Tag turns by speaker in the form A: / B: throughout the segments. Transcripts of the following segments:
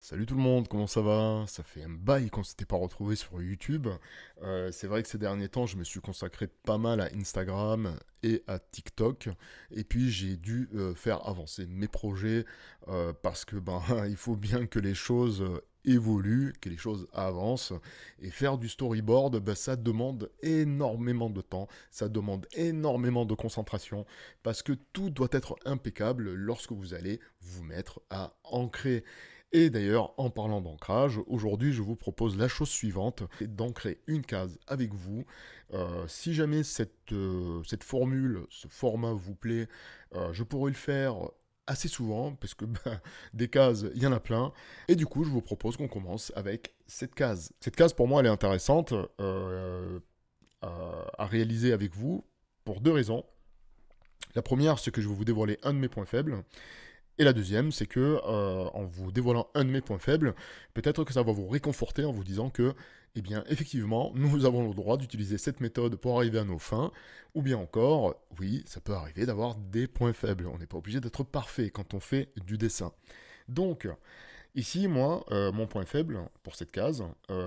A: Salut tout le monde, comment ça va? Ça fait un bail qu'on s'était pas retrouvé sur YouTube. C'est vrai que ces derniers temps, je me suis consacré pas mal à Instagram et à TikTok. Et puis j'ai dû faire avancer mes projets parce que ben il faut bien que les choses évoluent, que les choses avancent. Et faire du storyboard, ben, ça demande énormément de temps, ça demande énormément de concentration parce que tout doit être impeccable lorsque vous allez vous mettre à ancrer. Et d'ailleurs, en parlant d'ancrage, aujourd'hui je vous propose la chose suivante, c'est d'ancrer une case avec vous. Si jamais cette formule, ce format vous plaît, je pourrais le faire assez souvent, parce que ben, des cases, il y en a plein. Et du coup, je vous propose qu'on commence avec cette case. Cette case, pour moi, elle est intéressante à réaliser avec vous pour deux raisons. La première, c'est que je vais vous dévoiler un de mes points faibles. Et la deuxième, c'est que en vous dévoilant un de mes points faibles, peut-être que ça va vous réconforter en vous disant que, eh bien, effectivement, nous avons le droit d'utiliser cette méthode pour arriver à nos fins, ou bien encore, oui, ça peut arriver d'avoir des points faibles. On n'est pas obligé d'être parfait quand on fait du dessin. Donc, ici, moi, mon point faible pour cette case,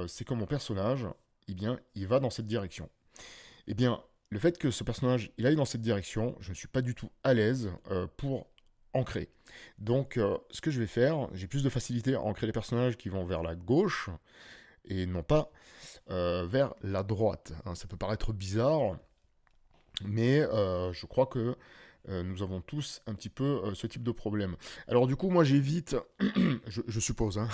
A: c'est que mon personnage, eh bien, il va dans cette direction. Eh bien, le fait que ce personnage il aille dans cette direction, je ne suis pas du tout à l'aise pour ancrer. Donc, ce que je vais faire, j'ai plus de facilité à ancrer les personnages qui vont vers la gauche et non pas vers la droite. Hein, ça peut paraître bizarre, mais je crois que nous avons tous un petit peu ce type de problème. Alors du coup, moi j'évite, je suppose, hein.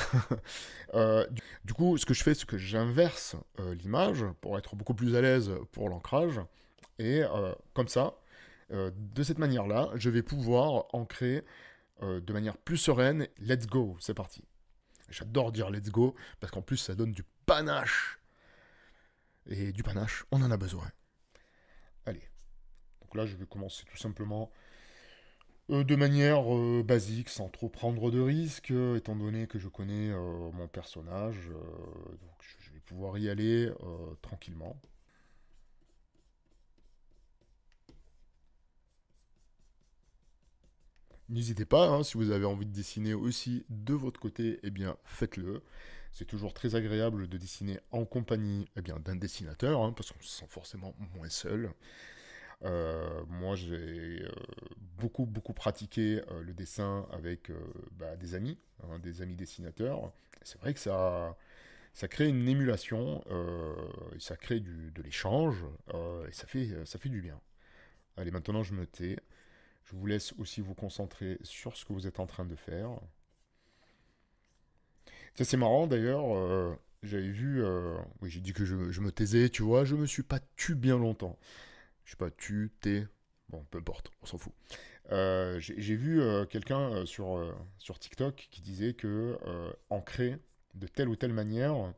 A: Du coup, ce que je fais, c'est que j'inverse l'image pour être beaucoup plus à l'aise pour l'ancrage. Et comme ça, de cette manière-là, je vais pouvoir ancrer de manière plus sereine. Let's go, c'est parti. J'adore dire let's go, parce qu'en plus ça donne du panache. Et du panache, on en a besoin. Allez, donc là je vais commencer tout simplement de manière basique, sans trop prendre de risques, étant donné que je connais mon personnage. Donc je vais pouvoir y aller tranquillement. N'hésitez pas, hein, si vous avez envie de dessiner aussi de votre côté, eh bien faites-le. C'est toujours très agréable de dessiner en compagnie eh bien, d'un dessinateur, hein, parce qu'on se sent forcément moins seul. Moi, j'ai beaucoup pratiqué le dessin avec des amis, hein, des amis dessinateurs. C'est vrai que ça crée une émulation, et ça crée de l'échange, et ça fait du bien. Allez, maintenant je me tais. Je vous laisse aussi vous concentrer sur ce que vous êtes en train de faire. Ça c'est marrant d'ailleurs, j'avais vu, oui j'ai dit que je me taisais, tu vois, je me suis pas tu bien longtemps. Je sais pas, tu, t'es, bon peu importe, on s'en fout. J'ai vu quelqu'un sur TikTok qui disait que ancrer de telle ou telle manière,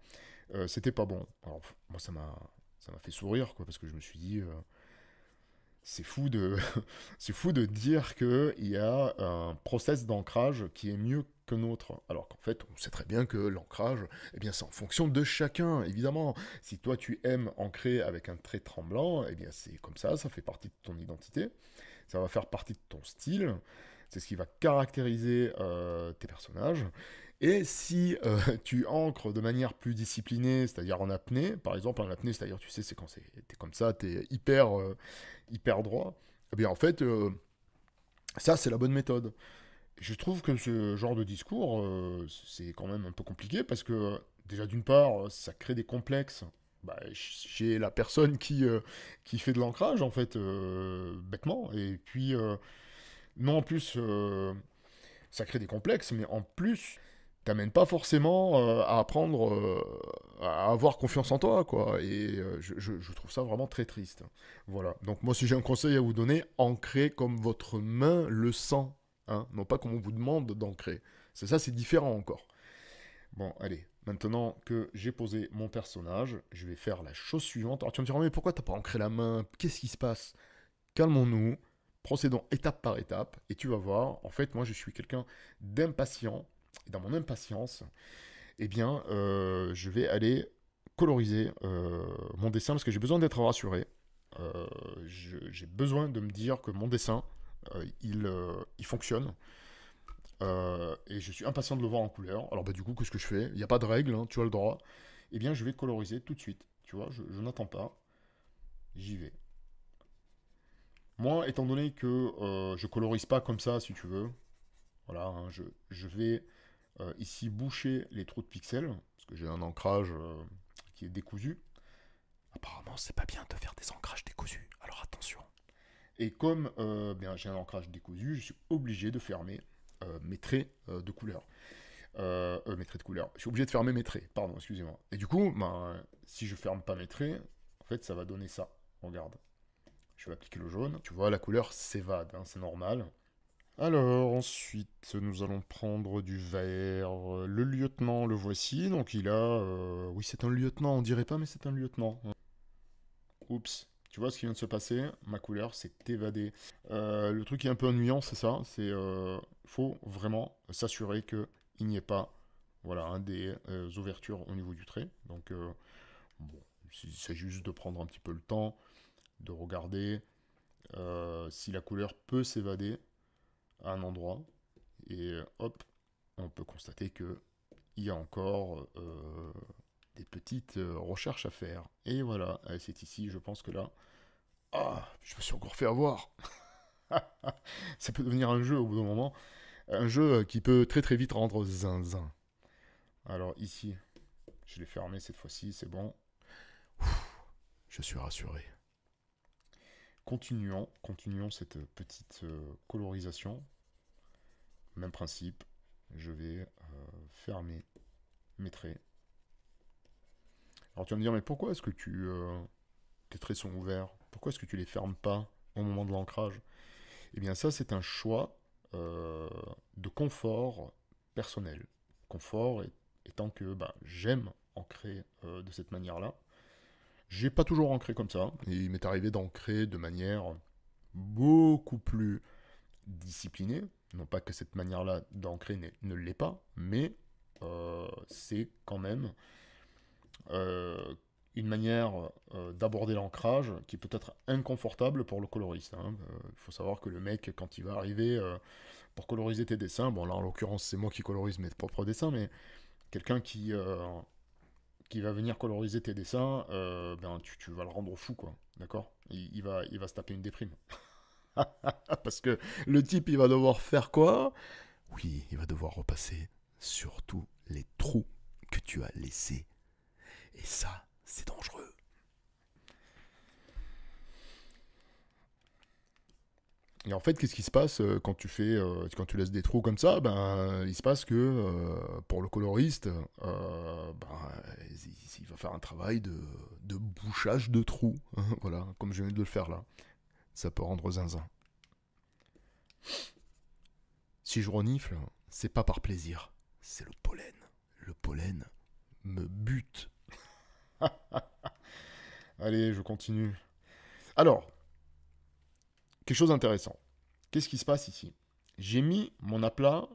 A: c'était pas bon. Alors moi ça m'a fait sourire quoi, parce que je me suis dit, c'est fou de, c'est fou de dire qu'il y a un process d'ancrage qui est mieux que nôtre. Alors qu'en fait, on sait très bien que l'ancrage, eh bien, c'est en fonction de chacun, évidemment. Si toi, tu aimes ancrer avec un trait tremblant, eh bien, c'est comme ça fait partie de ton identité. Ça va faire partie de ton style. C'est ce qui va caractériser tes personnages. Et si tu ancres de manière plus disciplinée, c'est-à-dire en apnée, par exemple en apnée, c'est-à-dire tu sais, c'est quand t'es comme ça, t'es hyper droit, eh bien en fait, ça c'est la bonne méthode. Je trouve que ce genre de discours, c'est quand même un peu compliqué parce que déjà d'une part, ça crée des complexes chez la personne qui fait de l'ancrage en fait, bêtement. Et puis, non en plus, ça crée des complexes, mais en plus, t'amène pas forcément à apprendre à avoir confiance en toi, quoi. Et je trouve ça vraiment très triste. Voilà. Donc moi, si j'ai un conseil à vous donner, ancrez comme votre main le sent. Hein, non pas comme on vous demande d'ancrer. C'est ça, c'est différent encore. Bon, allez. Maintenant que j'ai posé mon personnage, je vais faire la chose suivante. Alors tu vas me dire, mais pourquoi t'as pas ancré la main? Qu'est-ce qui se passe? Calmons-nous, procédons étape par étape, et tu vas voir, en fait, moi je suis quelqu'un d'impatient, et dans mon impatience, eh bien, je vais aller coloriser mon dessin, parce que j'ai besoin d'être rassuré. J'ai besoin de me dire que mon dessin, il fonctionne. et je suis impatient de le voir en couleur. Alors bah du coup, qu'est-ce que je fais? Il n'y a pas de règle, hein, tu as le droit. Eh bien, je vais coloriser tout de suite. Tu vois, je n'attends pas. J'y vais. Moi, étant donné que je colorise pas comme ça, si tu veux, voilà, hein, je vais ici boucher les trous de pixels, parce que j'ai un ancrage qui est décousu. Apparemment, c'est pas bien de faire des ancrages décousus, alors attention. Et comme bien, j'ai un ancrage décousu, je suis obligé de fermer mes traits de couleur. Mes traits de couleur. Je suis obligé de fermer mes traits, pardon, excusez-moi. Et du coup, ben, si je ferme pas mes traits, en fait, ça va donner ça. Regarde. Je vais appliquer le jaune. Tu vois, la couleur s'évade, hein, c'est normal. Alors, ensuite, nous allons prendre du vert. Le lieutenant, le voici. Donc, il a... Oui, c'est un lieutenant, on dirait pas, mais c'est un lieutenant. Oups. Tu vois ce qui vient de se passer? Ma couleur s'est évadée. Le truc qui est un peu ennuyant, c'est ça. C'est faut vraiment s'assurer qu'il n'y ait pas voilà, des ouvertures au niveau du trait. Donc, bon, il s'agit juste de prendre un petit peu le temps, de regarder si la couleur peut s'évader à un endroit. Et hop, on peut constater que il y a encore des petites recherches à faire. Et voilà, c'est ici, je pense que là... Ah, je me suis encore fait avoir. Ça peut devenir un jeu au bout d'un moment. Un jeu qui peut très très vite rendre zinzin. Alors ici, je l'ai fermé cette fois-ci, c'est bon. Je suis rassuré. Continuons cette petite colorisation. Même principe, je vais fermer mes traits. Alors tu vas me dire, mais pourquoi est-ce que tes traits sont ouverts? Pourquoi est-ce que tu les fermes pas au moment de l'ancrage? Eh bien ça, c'est un choix de confort personnel. Confort étant que bah, j'aime ancrer de cette manière-là. J'ai pas toujours ancré comme ça, et il m'est arrivé d'ancrer de manière beaucoup plus disciplinée. Non pas que cette manière-là d'ancrer ne l'est pas, mais c'est quand même une manière d'aborder l'ancrage qui peut être inconfortable pour le coloriste. Hein. Il faut savoir que le mec, quand il va arriver pour coloriser tes dessins, bon là en l'occurrence c'est moi qui colorise mes propres dessins, mais quelqu'un qui va venir coloriser tes dessins, ben tu vas le rendre fou, quoi. D'accord, il va se taper une déprime. Parce que le type, il va devoir faire quoi? Oui, il va devoir repasser sur tous les trous que tu as laissés. Et ça, c'est dangereux. Et en fait, qu'est-ce qui se passe quand quand tu laisses des trous comme ça? Ben, il se passe que pour le coloriste, ben, il va faire un travail de bouchage de trous. Voilà, comme je viens de le faire là. Ça peut rendre zinzin. Si je renifle, c'est pas par plaisir, c'est le pollen. Le pollen me bute. Allez, je continue. Alors, quelque chose d'intéressant. Qu'est-ce qui se passe ici? J'ai mis mon aplat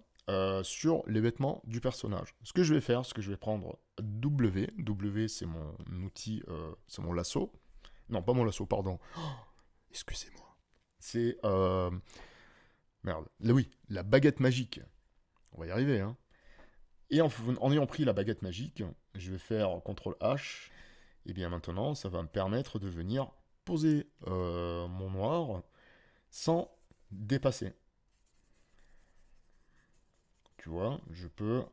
A: sur les vêtements du personnage. Ce que je vais faire, c'est que je vais prendre W. W, c'est mon outil, c'est mon lasso. Non, pas mon lasso, pardon. Oh, excusez-moi. C'est... merde. Oui, la baguette magique. On va y arriver, hein. Et en ayant pris la baguette magique, je vais faire CTRL H. Et bien maintenant, ça va me permettre de venir poser mon noir sans dépasser. Tu vois, je peux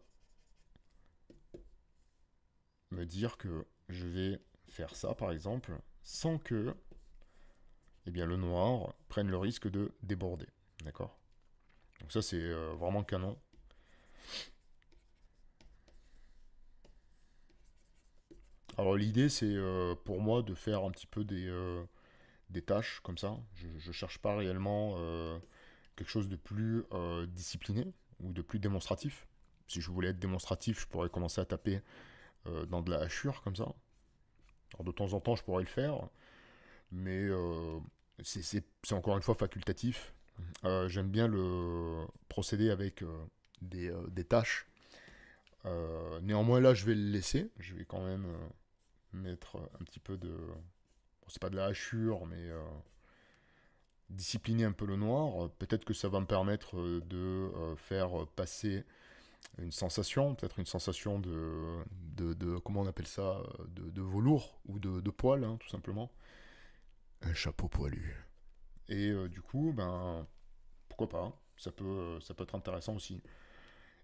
A: me dire que je vais faire ça, par exemple, sans que eh bien, le noir prenne le risque de déborder. D'accord? Donc ça, c'est vraiment canon. Alors l'idée, c'est pour moi de faire un petit peu des tâches comme ça. Je ne cherche pas réellement quelque chose de plus discipliné ou de plus démonstratif. Si je voulais être démonstratif, je pourrais commencer à taper dans de la hachure comme ça. Alors de temps en temps, je pourrais le faire, mais c'est encore une fois facultatif. J'aime bien le procéder avec des tâches. Néanmoins, là, je vais le laisser. Je vais quand même mettre un petit peu de... Bon, c'est pas de la hachure, mais discipliner un peu le noir. Peut-être que ça va me permettre de faire passer une sensation, peut-être une sensation comment on appelle ça, de velours ou de poil, hein, tout simplement. Un chapeau poilu. Et du coup, ben, pourquoi pas, hein. Ça peut être intéressant aussi.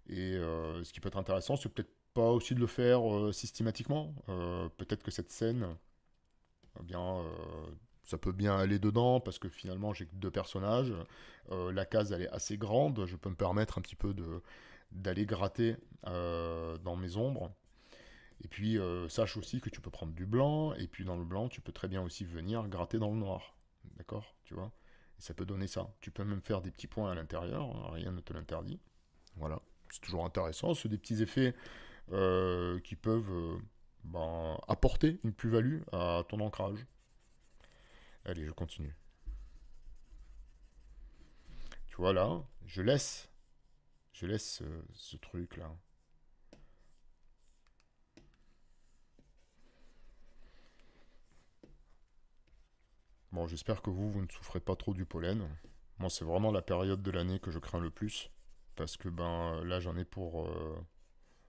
A: Et ce qui peut être intéressant, c'est peut-être pas aussi de le faire systématiquement. Peut-être que cette scène, eh bien, ça peut bien aller dedans parce que finalement j'ai que deux personnages. La case elle est assez grande, je peux me permettre un petit peu d'aller gratter dans mes ombres. Et puis sache aussi que tu peux prendre du blanc, et puis dans le blanc tu peux très bien aussi venir gratter dans le noir. D'accord? Tu vois? Et ça peut donner ça. Tu peux même faire des petits points à l'intérieur, hein, rien ne te l'interdit. Voilà. C'est toujours intéressant, c'est des petits effets qui peuvent ben, apporter une plus-value à ton ancrage. Allez, je continue. Tu vois là, je laisse ce truc là. Bon, j'espère que vous ne souffrez pas trop du pollen. Moi, c'est vraiment la période de l'année que je crains le plus. Parce que ben là, j'en ai pour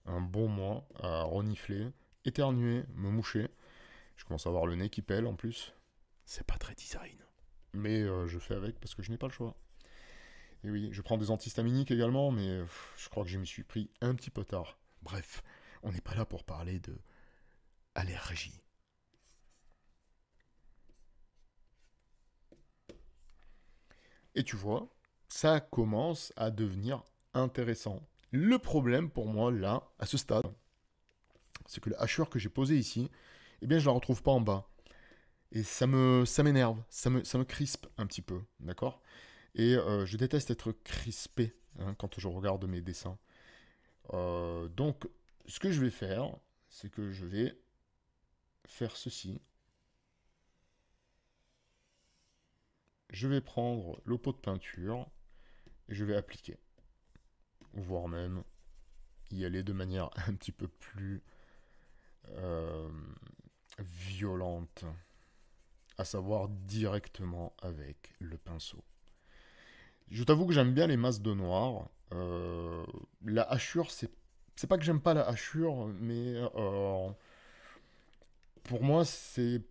A: un bon mois à renifler, éternuer, me moucher. Je commence à avoir le nez qui pèle en plus. C'est pas très design. Mais je fais avec parce que je n'ai pas le choix. Et oui, je prends des antihistaminiques également, mais je crois que je m'y suis pris un petit peu tard. Bref, on n'est pas là pour parler de allergie. Et tu vois, ça commence à devenir intéressant. Le problème pour moi, là, à ce stade, c'est que la hachure que j'ai posée ici, eh bien, je la retrouve pas en bas. Et ça m'énerve, ça me crispe un petit peu, d'accord? Et je déteste être crispé hein, quand je regarde mes dessins. Donc, ce que je vais faire, c'est que je vais faire ceci. Je vais prendre le pot de peinture et je vais appliquer. Voire même y aller de manière un petit peu plus euh, violente, à savoir directement avec le pinceau. Je t'avoue que j'aime bien les masses de noir. La hachure, c'est pas que j'aime pas la hachure, mais pour moi, c'est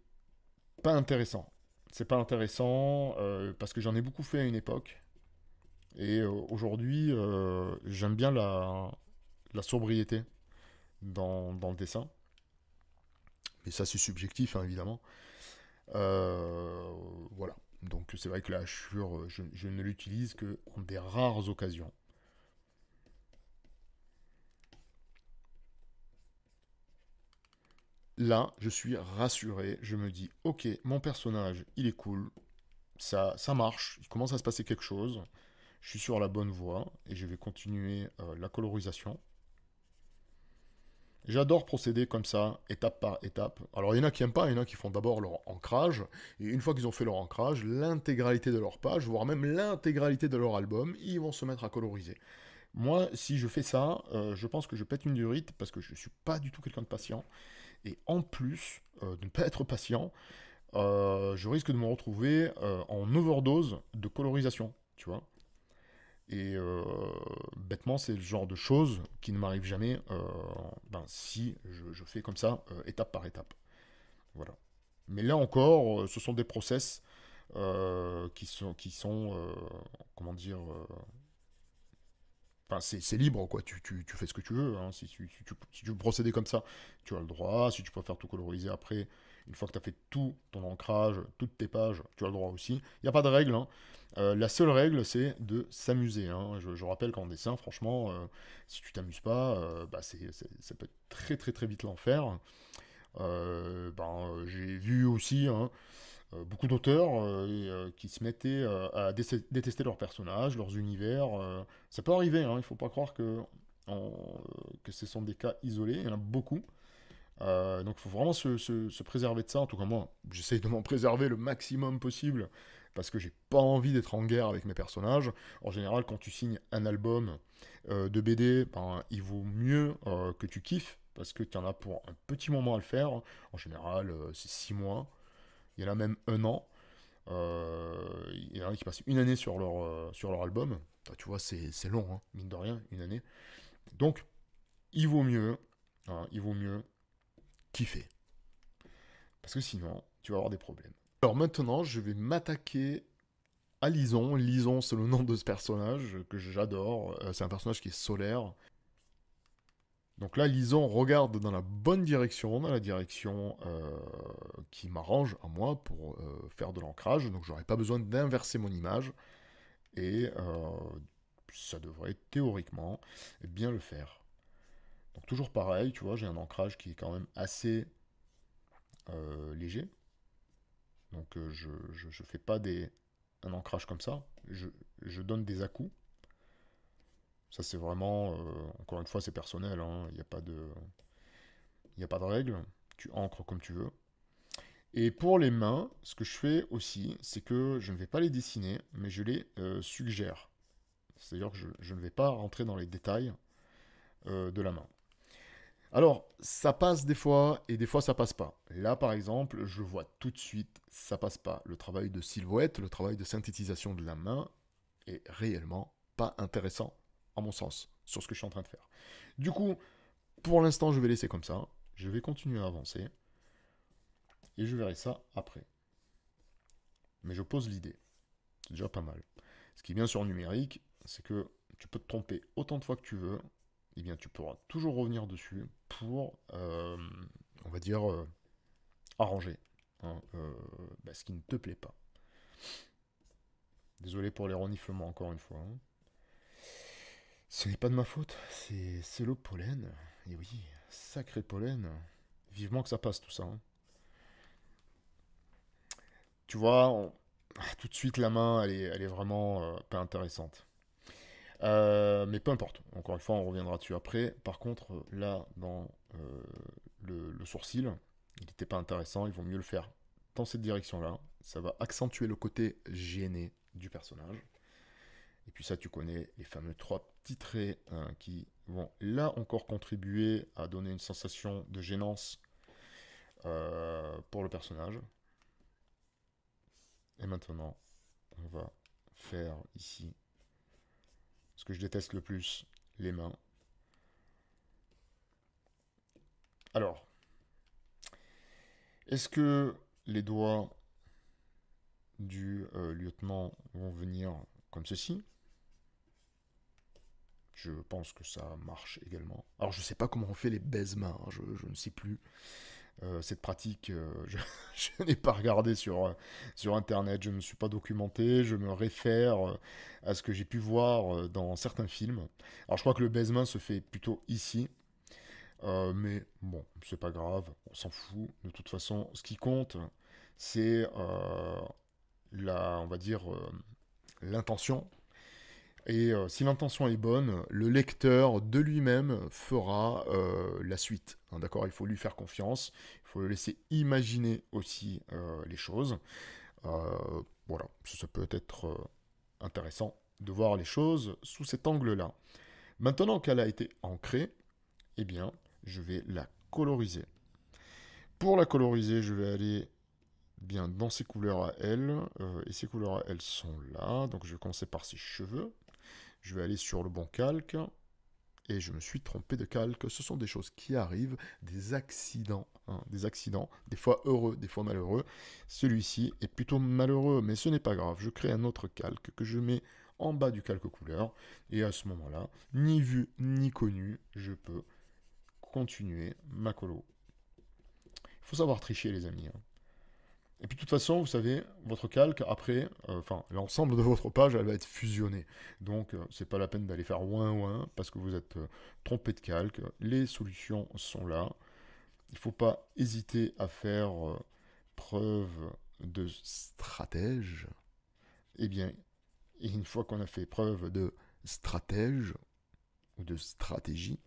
A: pas intéressant. C'est pas intéressant parce que j'en ai beaucoup fait à une époque. Et aujourd'hui, j'aime bien la sobriété dans le dessin. Mais ça, c'est subjectif, hein, évidemment. Voilà. Donc c'est vrai que la hachure, je ne l'utilise que en des rares occasions. Là, je suis rassuré. Je me dis, ok, mon personnage, il est cool. Ça marche. Il commence à se passer quelque chose. Je suis sur la bonne voie et je vais continuer la colorisation. J'adore procéder comme ça, étape par étape. Alors il y en a qui n'aiment pas, il y en a qui font d'abord leur ancrage, et une fois qu'ils ont fait leur ancrage, l'intégralité de leur page, voire même l'intégralité de leur album, ils vont se mettre à coloriser. Moi, si je fais ça, je pense que je pète une durite parce que je ne suis pas du tout quelqu'un de patient. Et en plus de ne pas être patient, je risque de me retrouver en overdose de colorisation, tu vois. Et bêtement, c'est le genre de choses qui ne m'arrive jamais ben, si je fais comme ça, étape par étape. Voilà. Mais là encore, ce sont des process qui sont comment dire, enfin, c'est libre, quoi. Tu fais ce que tu veux. Hein. Si tu veux procéder comme ça, tu as le droit. Si tu préfères tout coloriser après, une fois que tu as fait tout ton ancrage, toutes tes pages, tu as le droit aussi. Il n'y a pas de règle. Hein. La seule règle, c'est de s'amuser. Hein. Je rappelle qu'en dessin, franchement, si tu t'amuses pas, bah ça peut être très très très vite l'enfer. Ben, j'ai vu aussi hein, beaucoup d'auteurs qui se mettaient détester leurs personnages, leurs univers. Ça peut arriver, hein, il ne faut pas croire que ce sont des cas isolés, il y en a beaucoup. Donc il faut vraiment se préserver de ça. En tout cas, moi, j'essaye de m'en préserver le maximum possible parce que j'ai pas envie d'être en guerre avec mes personnages. En général, quand tu signes un album de BD, ben, il vaut mieux que tu kiffes parce que tu en as pour un petit moment à le faire. En général, c'est 6 mois. Il y en a même un an. Il y en a qui passent une année sur leur album. Tu vois, c'est long, hein, mine de rien, une année. Donc, il vaut mieux, hein, il vaut mieux kiffer. Parce que sinon, tu vas avoir des problèmes. Alors maintenant, je vais m'attaquer à Lison. Lison, c'est le nom de ce personnage que j'adore. C'est un personnage qui est solaire. Donc là, Lison regarde dans la bonne direction, dans la direction qui m'arrange à moi pour faire de l'ancrage. Donc j'aurais pas besoin d'inverser mon image. Et ça devrait théoriquement bien le faire. Donc toujours pareil, tu vois, j'ai un ancrage qui est quand même assez léger. Donc je fais pas un ancrage comme ça. Je donne des à-coups. Ça c'est vraiment, encore une fois, c'est personnel. Hein. Il n'y a pas de règle. Tu ancres comme tu veux. Et pour les mains, ce que je fais aussi, c'est que je ne vais pas les dessiner, mais je les suggère. C'est-à-dire que je ne vais pas rentrer dans les détails de la main. Alors, ça passe des fois, et des fois ça passe pas. Là, par exemple, je vois tout de suite, ça passe pas. Le travail de silhouette, le travail de synthétisation de la main est réellement pas intéressant, à mon sens, sur ce que je suis en train de faire. Du coup, pour l'instant, je vais laisser comme ça. Je vais continuer à avancer. Et je verrai ça après. Mais je pose l'idée. C'est déjà pas mal. Ce qui est bien sur le numérique, c'est que tu peux te tromper autant de fois que tu veux. Eh bien, tu pourras toujours revenir dessus pour, on va dire, arranger hein, ce qui ne te plaît pas. Désolé pour les reniflements encore une fois. Hein. Ce n'est pas de ma faute, c'est le pollen. Et oui, sacré pollen. Vivement que ça passe tout ça. Hein. Tu vois, tout de suite la main, elle est vraiment pas intéressante. Mais peu importe, encore une fois, on reviendra dessus après. Par contre, là, dans le sourcil, il n'était pas intéressant, il vaut mieux le faire dans cette direction-là. Ça va accentuer le côté gêné du personnage. Et puis ça, tu connais les fameux trois petits traits hein, qui vont là encore contribuer à donner une sensation de gênance pour le personnage. Et maintenant, on va faire ici ce que je déteste le plus, les mains. Alors, est-ce que les doigts du lieutenant vont venir comme ceci? Je pense que ça marche également. Alors, je ne sais pas comment on fait les baise-mains, hein, je ne sais plus. Cette pratique, je n'ai pas regardé sur Internet, je ne me suis pas documenté, je me réfère à ce que j'ai pu voir dans certains films. Alors, je crois que le baise-main se fait plutôt ici. Mais bon, c'est pas grave, on s'en fout. De toute façon, ce qui compte, c'est on va dire, l'intention. Et si l'intention est bonne, le lecteur de lui-même fera la suite. Hein, d'accord, il faut lui faire confiance, il faut le laisser imaginer aussi les choses. Voilà, ça peut être intéressant de voir les choses sous cet angle-là. Maintenant qu'elle a été ancrée, eh bien, je vais la coloriser. Pour la coloriser, je vais aller bien dans ses couleurs à elle, et ces couleurs à elle sont là, donc je vais commencer par ses cheveux. Je vais aller sur le bon calque, et je me suis trompé de calque. Ce sont des choses qui arrivent, des accidents, hein, des fois heureux, des fois malheureux. Celui-ci est plutôt malheureux, mais ce n'est pas grave. Je crée un autre calque que je mets en bas du calque couleur, et à ce moment-là, ni vu ni connu, je peux continuer ma colo. Il faut savoir tricher, les amis. Hein. Et puis de toute façon, vous savez, votre calque, après, l'ensemble de votre page, elle va être fusionnée. Donc, c'est pas la peine d'aller faire ouin ouin, parce que vous êtes trompé de calque. Les solutions sont là. Il ne faut pas hésiter à faire preuve de stratège. Eh bien, et une fois qu'on a fait preuve de stratège, ou de stratégie,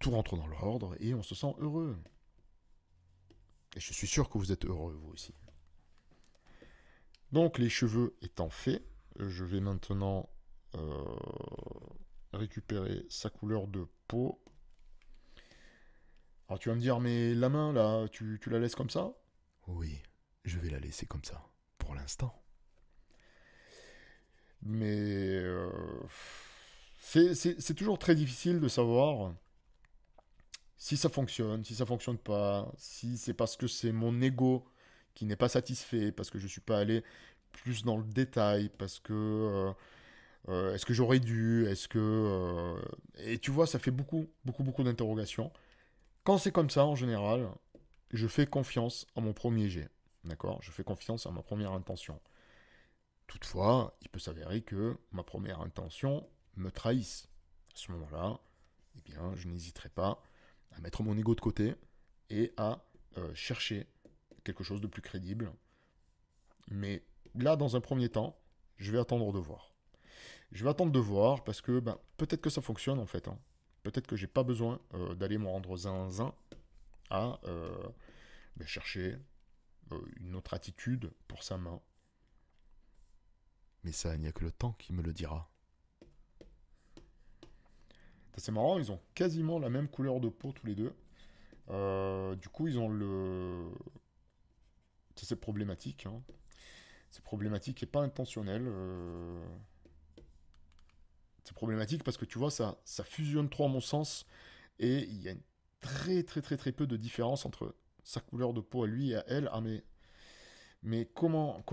A: tout rentre dans l'ordre et on se sent heureux. Et je suis sûr que vous êtes heureux, vous aussi. Donc, les cheveux étant faits, je vais maintenant récupérer sa couleur de peau. Alors, tu vas me dire, mais la main, là, tu la laisses comme ça? Oui, je vais la laisser comme ça. pour l'instant. Mais c'est toujours très difficile de savoir si ça fonctionne pas, si c'est parce que c'est mon ego qui n'est pas satisfait, parce que je suis pas allé plus dans le détail, parce que est-ce que j'aurais dû, est-ce que et tu vois, ça fait beaucoup d'interrogations. Quand c'est comme ça, en général, je fais confiance à mon premier jet, d'accord? Je fais confiance à ma première intention. Toutefois, il peut s'avérer que ma première intention me trahisse. À ce moment-là, eh bien, je n'hésiterai pas à mettre mon ego de côté et à chercher quelque chose de plus crédible. Mais là, dans un premier temps, je vais attendre de voir. Je vais attendre de voir parce que ben, peut-être que ça fonctionne en fait, hein. Peut-être que j'ai pas besoin d'aller me rendre zinzin à ben, chercher une autre attitude pour sa main. Mais ça, il n'y a que le temps qui me le dira. C'est marrant, ils ont quasiment la même couleur de peau tous les deux. Du coup, ils ont le... C'est problématique, hein. C'est problématique et pas intentionnel. C'est problématique parce que tu vois, ça fusionne trop à mon sens. Et il y a une très peu de différence entre sa couleur de peau à lui et à elle. Ah mais comment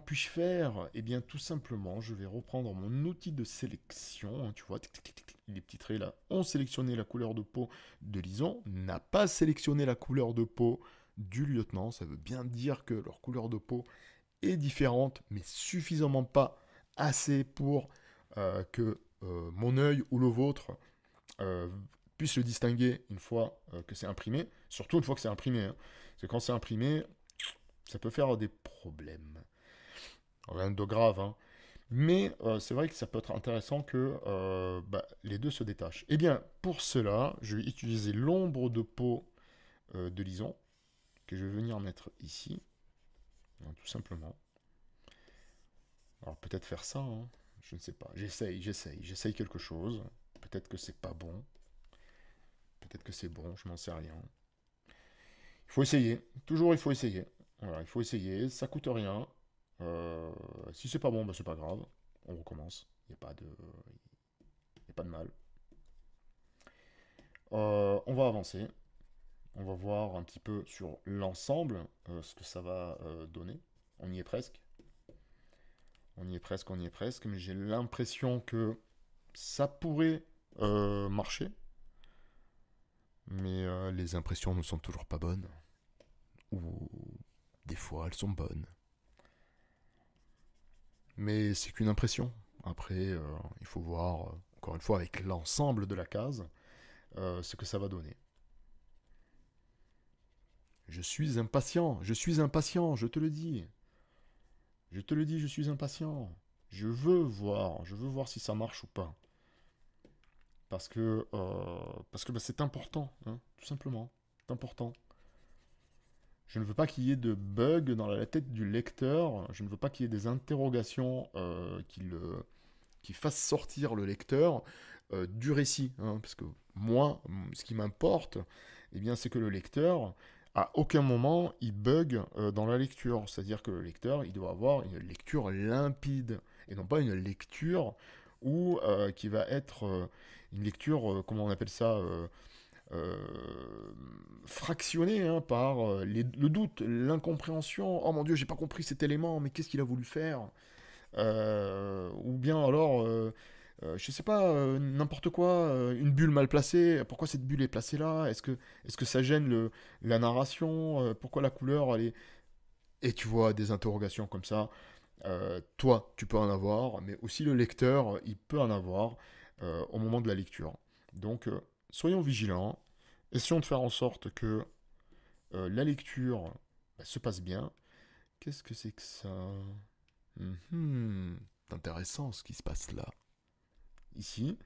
A: puis-je faire? Eh bien, tout simplement, je vais reprendre mon outil de sélection, hein, tu vois, tic, tic, tic, tic, les petits traits là ont sélectionné la couleur de peau de Lison, n'a pas sélectionné la couleur de peau du lieutenant. Ça veut bien dire que leur couleur de peau est différente, mais suffisamment pas assez pour que mon œil ou le vôtre euh, puisse le distinguer une fois que c'est imprimé, surtout une fois que c'est imprimé, hein. Parce que quand c'est imprimé, ça peut faire des problèmes. Rien de grave, hein. Mais c'est vrai que ça peut être intéressant que bah, les deux se détachent. Eh bien, pour cela, je vais utiliser l'ombre de peau de Lison, que je vais venir mettre ici, hein, tout simplement. Alors peut-être faire ça, hein. Je ne sais pas. J'essaye quelque chose. Peut-être que c'est pas bon. Peut-être que c'est bon, je n'en sais rien. Il faut essayer. Toujours, il faut essayer. Voilà, il faut essayer. Ça coûte rien. Si c'est pas bon, bah, c'est pas grave. On recommence. Il n'y a pas de, y a pas de mal. On va avancer. On va voir un petit peu sur l'ensemble ce que ça va donner. On y est presque. On y est presque, on y est presque. Mais j'ai l'impression que ça pourrait marcher. Mais les impressions ne sont toujours pas bonnes. Ou des fois elles sont bonnes. Mais c'est qu'une impression. Après, il faut voir, encore une fois, avec l'ensemble de la case, ce que ça va donner. Je suis impatient, je te le dis. Je te le dis, je suis impatient. Je veux voir si ça marche ou pas. Parce que bah, c'est important, hein, tout simplement. C'est important. Je ne veux pas qu'il y ait de bugs dans la tête du lecteur. Je ne veux pas qu'il y ait des interrogations qui fassent sortir le lecteur du récit, hein, parce que moi, ce qui m'importe, eh bien, c'est que le lecteur, à aucun moment, il bug dans la lecture. C'est-à-dire que le lecteur, il doit avoir une lecture limpide, et non pas une lecture qui va être une lecture, comment on appelle ça, euh, fractionnée, hein, par le doute, l'incompréhension. Oh mon Dieu, j'ai pas compris cet élément, mais qu'est-ce qu'il a voulu faire? Ou bien alors, je sais pas, n'importe quoi, une bulle mal placée, pourquoi cette bulle est placée là? Est-ce que ça gêne la narration? Pourquoi la couleur, elle est... Et tu vois, des interrogations comme ça, toi, tu peux en avoir, mais aussi le lecteur, il peut en avoir au moment de la lecture. Donc, soyons vigilants, essayons de faire en sorte que la lecture bah, se passe bien. Qu'est-ce que c'est que ça? C'est intéressant ce qui se passe là. Ici,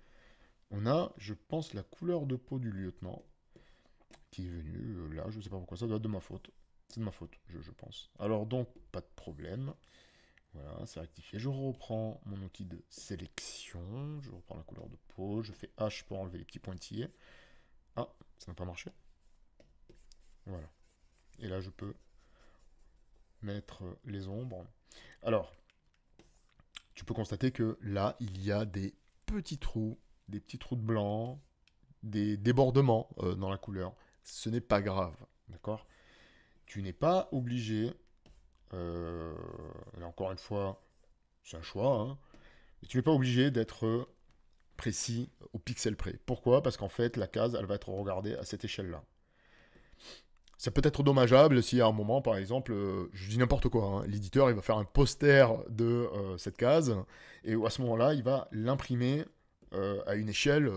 A: on a, je pense, la couleur de peau du lieutenant qui est venu là, je sais pas pourquoi, ça doit être de ma faute. C'est de ma faute, je pense. Alors donc, pas de problème. Voilà, c'est rectifié. Je reprends mon outil de sélection, je reprends la couleur de peau, je fais H pour enlever les petits pointillés. Ah, ça n'a pas marché. Voilà. Et là, je peux mettre les ombres. Alors, tu peux constater que là, il y a des petits trous de blanc, des débordements dans la couleur. Ce n'est pas grave, d'accord? Tu n'es pas obligé, et encore une fois, c'est un choix, hein, mais tu n'es pas obligé d'être précis au pixel près. Pourquoi? Parce qu'en fait, la case, elle va être regardée à cette échelle-là. Ça peut être dommageable si à un moment, par exemple, je dis n'importe quoi, hein, l'éditeur il va faire un poster de cette case, et à ce moment-là, il va l'imprimer à une échelle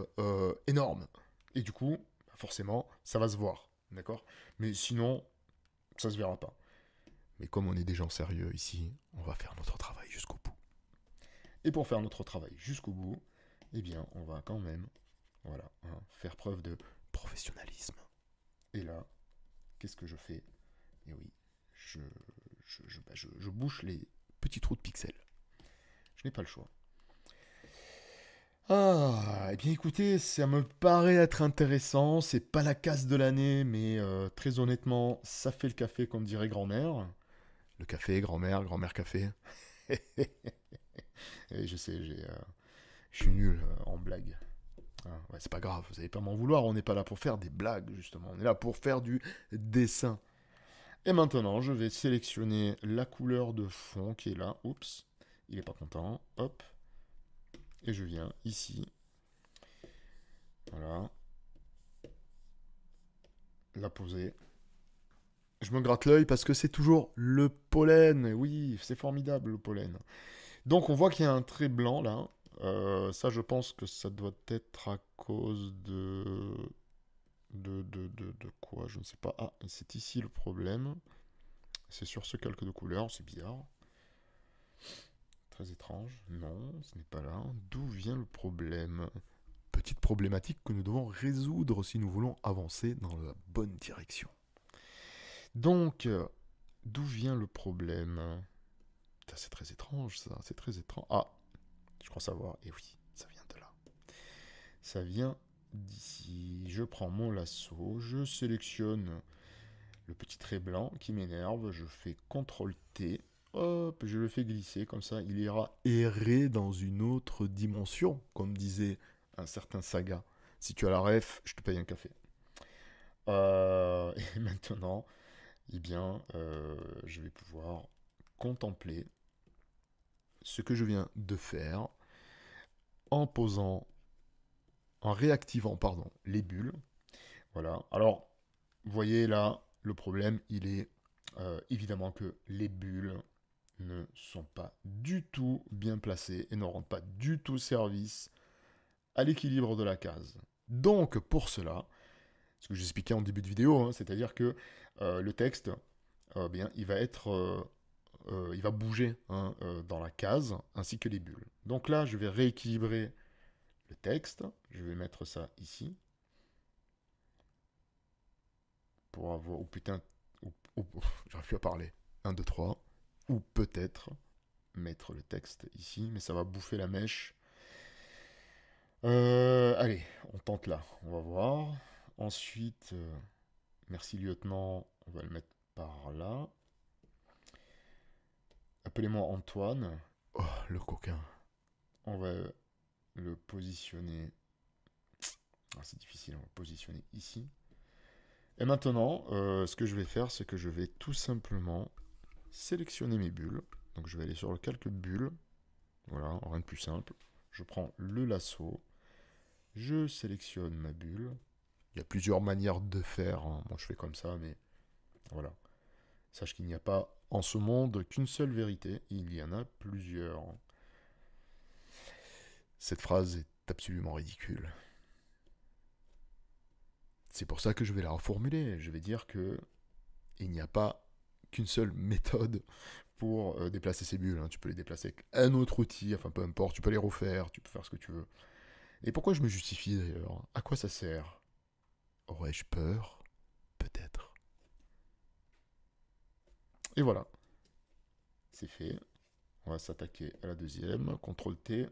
A: énorme. Et du coup, forcément, ça va se voir. D'accord? Mais sinon, ça se verra pas. Mais comme on est des gens sérieux ici, on va faire notre travail jusqu'au bout. Et pour faire notre travail jusqu'au bout, eh bien, on va quand même, voilà, hein, faire preuve de professionnalisme. Et là, qu'est-ce que je fais? Et oui, je bouche les petits trous de pixels. Je n'ai pas le choix. Ah, eh bien écoutez, ça me paraît être intéressant. C'est pas la casse de l'année, mais très honnêtement, ça fait le café, comme dirait grand-mère. Le café, grand-mère, grand-mère café. Et je sais, je suis nul en blague. Ah, ouais, c'est pas grave, vous n'allez pas m'en vouloir. On n'est pas là pour faire des blagues, justement. On est là pour faire du dessin. Et maintenant, je vais sélectionner la couleur de fond qui est là. Oups, il est pas content. Hop. Et je viens ici. Voilà. La poser. Je me gratte l'œil parce que c'est toujours le pollen. Oui, c'est formidable le pollen. Donc on voit qu'il y a un trait blanc là. Ça, je pense que ça doit être à cause de quoi? Je ne sais pas. Ah, c'est ici le problème. C'est sur ce calque de couleur. C'est bizarre. Très étrange. Non, ce n'est pas là. D'où vient le problème? Petite problématique que nous devons résoudre si nous voulons avancer dans la bonne direction. Donc, d'où vient le problème? C'est très étrange ça, c'est très étrange. Ah, je crois savoir. Et oui, ça vient de là. Ça vient d'ici. Je prends mon lasso, je sélectionne le petit trait blanc qui m'énerve, je fais CTRL-T, hop, je le fais glisser, comme ça il ira errer dans une autre dimension, comme disait un certain Saga. Si tu as la ref, je te paye un café. Et maintenant, eh bien, je vais pouvoir contempler ce que je viens de faire en posant, en réactivant, pardon, les bulles. Voilà. Alors, vous voyez là, le problème, il est évidemment que les bulles ne sont pas du tout bien placées et ne rendent pas du tout service à l'équilibre de la case. Donc, pour cela, ce que j'expliquais en début de vidéo, hein, c'est-à-dire que le texte, bien, il va bouger hein, dans la case ainsi que les bulles. Donc là, je vais rééquilibrer le texte. Je vais mettre ça ici pour avoir. Oh putain, j'arrive plus à parler. 1, 2, 3. Ou peut-être mettre le texte ici, mais ça va bouffer la mèche. Allez, on tente là, on va voir. Ensuite, merci lieutenant, on va le mettre par là. Appelez-moi Antoine. Oh, le coquin. On va le positionner. Ah, c'est difficile, on va le positionner ici. Et maintenant, ce que je vais faire, c'est que je vais tout simplement sélectionner mes bulles. Donc je vais aller sur le calque bulle. Voilà, rien de plus simple. Je prends le lasso. Je sélectionne ma bulle. Il y a plusieurs manières de faire. Hein. Moi, je fais comme ça, mais voilà. Sache qu'il n'y a pas en ce monde qu'une seule vérité. Il y en a plusieurs. Cette phrase est absolument ridicule. C'est pour ça que je vais la reformuler. Je vais dire que il n'y a pas qu'une seule méthode pour déplacer ces bulles. Hein. Tu peux les déplacer avec un autre outil, enfin peu importe, tu peux les refaire, tu peux faire ce que tu veux. Et pourquoi je me justifie d'ailleurs? À quoi ça sert? Aurais-je peur? Peut-être. Et voilà, c'est fait. On va s'attaquer à la deuxième. CTRL-T,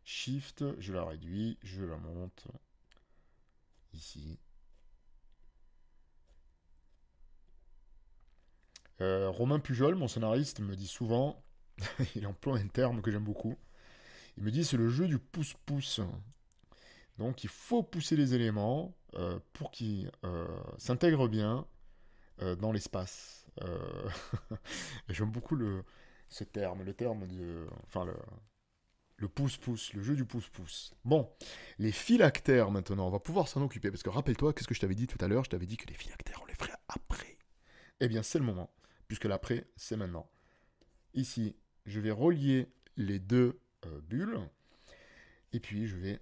A: Shift, je la réduis, je la monte ici. Romain Pujol, mon scénariste, me dit souvent Il emploie un terme que j'aime beaucoup. Il me dit c'est le jeu du pouce-pouce. Donc il faut pousser les éléments pour qu'ils s'intègrent bien dans l'espace. Et j'aime beaucoup ce terme, le terme de... Enfin, le pouce-pouce, le jeu du pouce-pouce. Bon, les phylactères maintenant, on va pouvoir s'en occuper. Parce que rappelle-toi, qu'est-ce que je t'avais dit tout à l'heure? Je t'avais dit que les phylactères, on les ferait après. Eh bien, c'est le moment. Puisque l'après, c'est maintenant. Ici, je vais relier les deux bulles. Et puis, je vais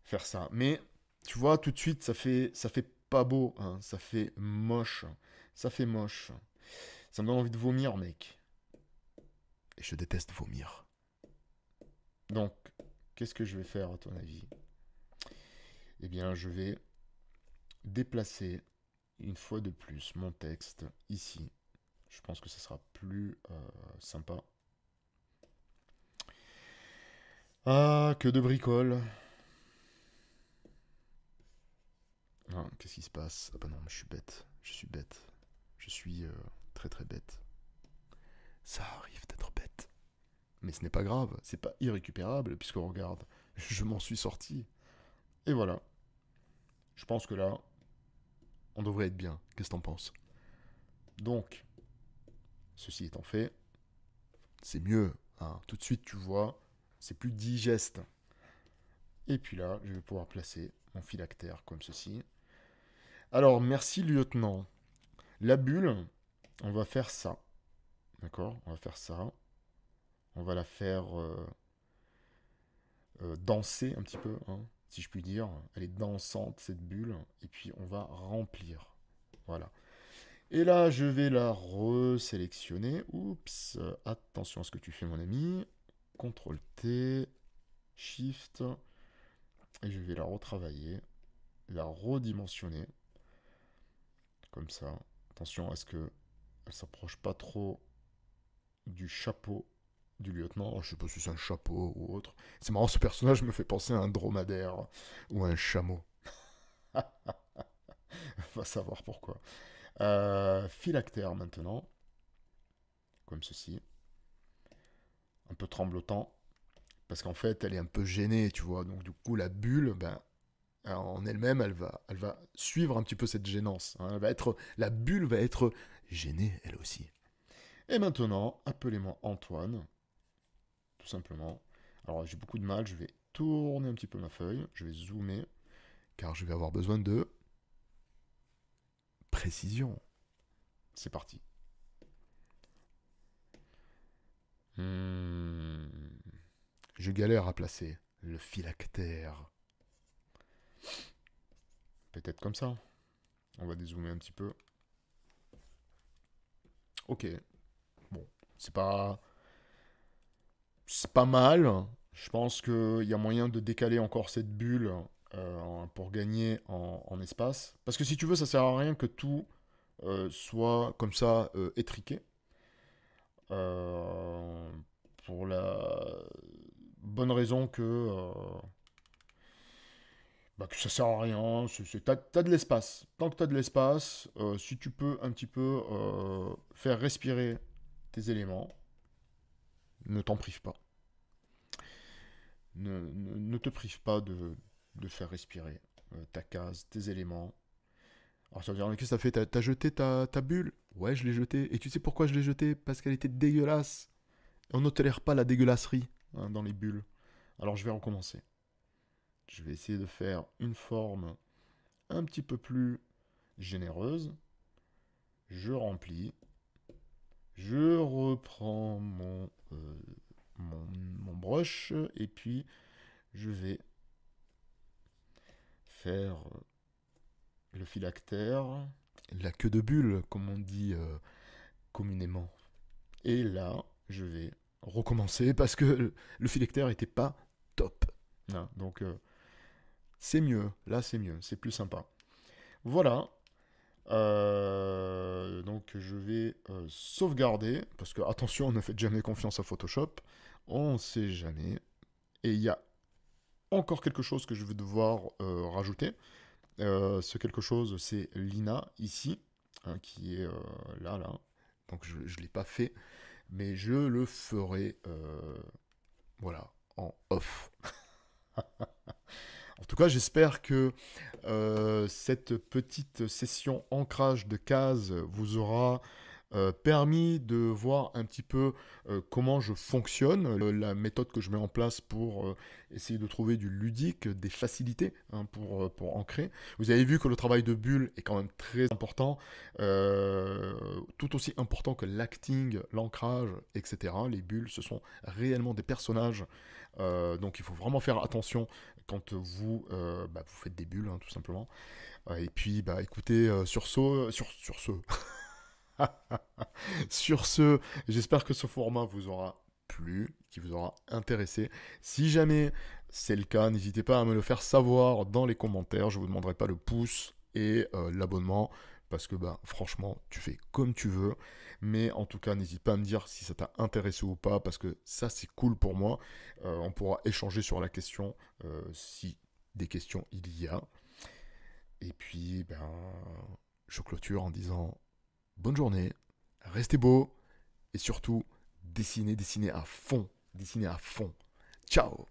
A: faire ça. Mais, tu vois, tout de suite, ça fait pas beau. Hein. Ça fait moche. Ça fait moche. Ça me donne envie de vomir, mec. Et je déteste vomir. Donc, qu'est-ce que je vais faire, à ton avis? Eh bien, je vais déplacer une fois de plus mon texte ici. Je pense que ce sera plus sympa. Ah, que de bricoles. Ah, qu'est-ce qui se passe? Ah bah non, mais je suis bête. Je suis bête. Je suis très très bête. Ça arrive d'être bête. Mais ce n'est pas grave, c'est pas irrécupérable, puisque regarde, je m'en suis sorti. Et voilà. Je pense que là, on devrait être bien. Qu'est-ce que t'en penses? Donc, ceci étant fait, c'est mieux. Hein. Tout de suite, tu vois, c'est plus digeste. Et puis là, je vais pouvoir placer mon phylactère comme ceci. Alors, merci lieutenant. La bulle, on va faire ça. D'accord? On va faire ça. On va la faire danser un petit peu, hein, si je puis dire. Elle est dansante, cette bulle. Et puis, on va remplir. Voilà. Et là, je vais la resélectionner. Oups, attention à ce que tu fais, mon ami. CTRL T, Shift, et je vais la retravailler, la redimensionner, comme ça. Attention à ce que elle s'approche pas trop du chapeau du lieutenant. Oh, je sais pas si c'est un chapeau ou autre. C'est marrant, ce personnage me fait penser à un dromadaire ou à un chameau. Va savoir pourquoi. Phylactère maintenant, comme ceci. Un peu tremblotant. Parce qu'en fait, elle est un peu gênée, tu vois. Donc, du coup, la bulle, ben, en elle-même, elle va suivre un petit peu cette gênance. Hein. La bulle va être gênée, elle aussi. Et maintenant, appelez-moi Antoine, tout simplement. Alors, j'ai beaucoup de mal, je vais tourner un petit peu ma feuille, je vais zoomer, car je vais avoir besoin de précision. C'est parti. Hmm. Je galère à placer le phylactère. Peut-être comme ça. On va dézoomer un petit peu. Ok. Bon, c'est pas... C'est pas mal. Je pense qu'il y a moyen de décaler encore cette bulle pour gagner en espace. Parce que si tu veux, ça sert à rien que tout soit comme ça étriqué. Euh, pour la bonne raison que ça sert à rien. T'as de l'espace. Tant que t'as de l'espace, si tu peux un petit peu faire respirer tes éléments, ne t'en prive pas. Ne te prive pas de faire respirer ta case, tes éléments. Alors ça veut dire, mais qu'est-ce que ça fait? T'as jeté ta bulle? Ouais, je l'ai jetée. Et tu sais pourquoi je l'ai jetée? Parce qu'elle était dégueulasse. Et on ne tolère pas la dégueulasserie hein, dans les bulles. Alors je vais recommencer. Je vais essayer de faire une forme un petit peu plus généreuse. Je remplis. Je reprends mon brush. Et puis je vais faire le phylactère, la queue de bulle, comme on dit communément. Et là, je vais recommencer parce que le phylactère n'était pas top. Hein, donc, c'est mieux. Là, c'est mieux. C'est plus sympa. Voilà. Donc, je vais sauvegarder parce que, attention, ne faites jamais confiance à Photoshop. On ne sait jamais. Et il y a encore quelque chose que je vais devoir rajouter. Ce quelque chose, c'est Lina, ici, hein, qui est là. Donc je ne l'ai pas fait. mais je le ferai, voilà, en off. En tout cas, j'espère que cette petite session ancrage de cases vous aura permis de voir un petit peu comment je fonctionne, la méthode que je mets en place pour essayer de trouver du ludique, des facilités hein, pour ancrer. Vous avez vu que le travail de bulle est quand même très important, tout aussi important que l'acting, l'ancrage, etc. Les bulles, ce sont réellement des personnages, donc il faut vraiment faire attention quand vous faites des bulles, hein, tout simplement. Et puis, bah, écoutez, sur ce, sur ce, j'espère que ce format vous aura plu, qui vous aura intéressé. Si jamais c'est le cas, n'hésitez pas à me le faire savoir dans les commentaires. Je ne vous demanderai pas le pouce et l'abonnement, parce que bah, franchement, tu fais comme tu veux. Mais en tout cas, n'hésite pas à me dire si ça t'a intéressé ou pas, parce que ça, c'est cool pour moi. On pourra échanger sur la question, si des questions il y a. Et puis, ben, je clôture en disant bonne journée, restez beaux et surtout, dessinez, dessinez à fond. Dessinez à fond. Ciao!